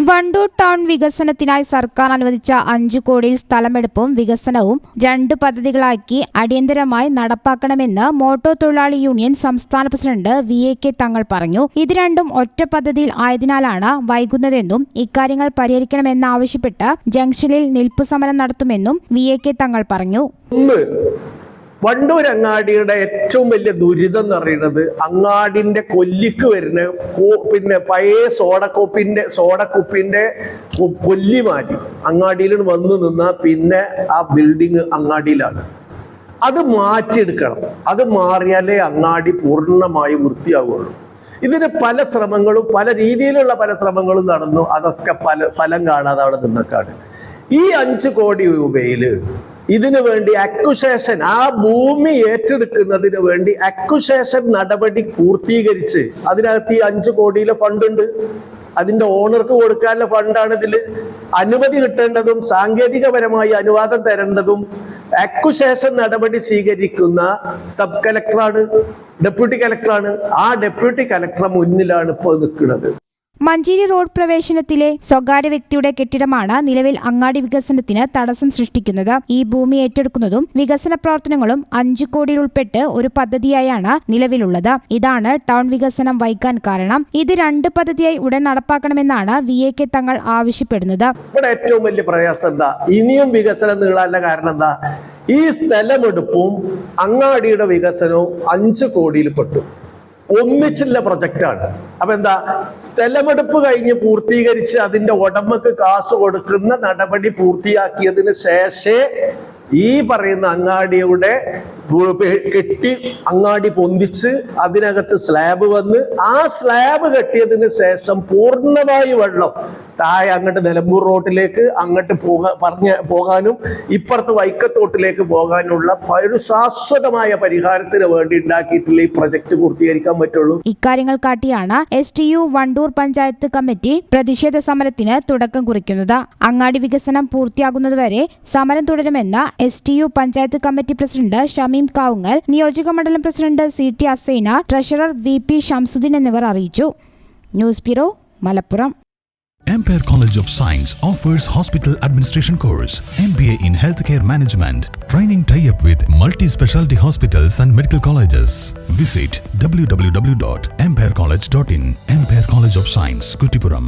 Wandoor town വികസനത്തിനായി സർക്കാർ അനുവദിച്ച 5 കോടിയിൽ സ്ഥലമെടുപ്പും വികസനവും 2 പദ്ധതികളാക്കി അടിയന്തരമായി നടപ്പാക്കണമെന്ന് മോട്ടോർ തൊഴിലാളി യൂണിയൻ സംസ്ഥാന പ്രസിഡന്റ് VAK തങ്ങൾ പറഞ്ഞു. ഇത് രണ്ടും ഒറ്റ പദ്ധതിയിൽ ആയതിനാലാണ് വൈകുന്നതെന്നും ഇക്കാര്യങ്ങൾ പരിഹരിക്കണമെന്നാവശ്യപ്പെട്ട് ജംഗ്ഷനിൽ നിൽപ്പുസമരം നടത്തുമെന്നും VAK തങ്ങൾ പറഞ്ഞു. വണ്ടൂർ അങ്ങാടിയുടെ ഏറ്റവും വലിയ ദുരിതം എന്ന് പറയുന്നത് അങ്ങാടിന്റെ കൊല്ലിക്ക് വരുന്ന പഴയ സോഡക്കുപ്പിന്റെ കൊല്ലിമാരി അങ്ങാടിയിൽ വന്നു നിന്നാൽ പിന്നെ ആ ബിൽഡിങ് അങ്ങാടിയിലാണ്. അത് മാറ്റിയെടുക്കണം. അത് മാറിയാലേ അങ്ങാടി പൂർണ്ണമായി വൃത്തിയാവുകയുള്ളൂ. ഇതിന് പല ശ്രമങ്ങളും പല രീതിയിലുള്ള പല ശ്രമങ്ങളും നടന്നു. അതൊക്കെ ഫലം കാണാതെ അവിടെ നിന്നൊക്കെയാണ്. ഈ 5 കോടി രൂപയിൽ ഇതിനു വേണ്ടി അക്വിസേഷൻ, ആ ഭൂമി ഏറ്റെടുക്കുന്നതിന് വേണ്ടി അക്വിസേഷൻ നടപടി പൂർത്തീകരിച്ച് അതിനകത്ത് ഈ 5 കോടിയിലെ ഫണ്ടുണ്ട്. അതിന്റെ ഓണർക്ക് കൊടുക്കാനുള്ള ഫണ്ടാണ്. ഇതിൽ അനുമതി കിട്ടേണ്ടതും സാങ്കേതികപരമായി അനുവാദം തരേണ്ടതും അക്വിസേഷൻ നടപടി സ്വീകരിക്കുന്ന സബ് കളക്ടറാണ്, ഡെപ്യൂട്ടി കളക്ടറാണ്. ആ ഡെപ്യൂട്ടി കളക്ടർ മുന്നിലാണ് ഇപ്പോൾ നിൽക്കുന്നത്. മഞ്ചേരി റോഡ് പ്രവേശനത്തിലെ സ്വകാര്യ വ്യക്തിയുടെ കെട്ടിടമാണ് നിലവിൽ അങ്ങാടി വികസനത്തിന് തടസ്സം സൃഷ്ടിക്കുന്നത്. ഈ ഭൂമി ഏറ്റെടുക്കുന്നതും വികസന പ്രവർത്തനങ്ങളും 5 കോടിയിൽ ഉൾപ്പെട്ട് ഒരു പദ്ധതിയായാണ് നിലവിലുള്ളത്. ഇതാണ് ടൗൺ വികസനം വൈകാൻ കാരണം. ഇത് 2 പദ്ധതിയായി ഉടൻ നടപ്പാക്കണമെന്നാണ് VAK തങ്ങൾ ആവശ്യപ്പെടുന്നത്. ഇവിടെ ഏറ്റവും വലിയ പ്രയാസം എന്താ? ഇനിയും വികസനം നീളാനുള്ള കാരണം എന്താ? ഈ സ്ഥലമെടുപ്പും അങ്ങാടിയുടെ വികസനവും 5 കോടിയിൽ പെട്ടു. ഒന്നിച്ചുള്ള പ്രൊജക്റ്റാണ്. അപ്പൊ എന്താ, സ്ഥലമെടുപ്പ് കഴിഞ്ഞ് പൂർത്തീകരിച്ച് അതിന്റെ ഉടമക്ക് കാശ് കൊടുക്കുന്ന നടപടി പൂർത്തിയാക്കിയതിന് ശേഷേ ഈ പറയുന്ന അങ്ങാടിയുടെ കെട്ടി അങ്ങാടി പൊന്തിച്ച് അതിനകത്ത് സ്ലാബ് വന്ന് ആ സ്ലാബ് കെട്ടിയതിന് ശേഷം പൂർണ്ണമായി വെള്ളം താഴെ അങ്ങോട്ട് നിലമ്പൂർ റോട്ടിലേക്ക് അങ്ങോട്ട് പോകാനും ഇപ്പുറത്ത് വൈക്കത്തോട്ടിലേക്ക് പോകാനുള്ള ഒരു ശാശ്വതമായ പരിഹാരത്തിന് വേണ്ടി ഉണ്ടാക്കിയിട്ടുള്ള ഈ പ്രൊജക്ട് പൂർത്തീകരിക്കാൻ പറ്റുള്ളൂ. ഇക്കാര്യങ്ങൾ കാട്ടിയാണ് STU വണ്ടൂർ പഞ്ചായത്ത് കമ്മിറ്റി പ്രതിഷേധ സമരത്തിന് തുടക്കം കുറിക്കുന്നത്. അങ്ങാടി വികസനം പൂർത്തിയാകുന്നതുവരെ സമരം തുടരുമെന്ന് STU panchayat committee president Shameem Kavungal, നിയോജക മണ്ഡലം president CT Asaina, treasurer VP Shamsuddeen എന്നിവർ അറിയിച്ചു. News bureau, Malappuram. Ampere College of Science offers hospital administration course, MBA in healthcare management, training tie-up with multi-specialty hospitals and medical colleges. Visit www.amperecollege.in. Ampere College of Science, Kuttipuram.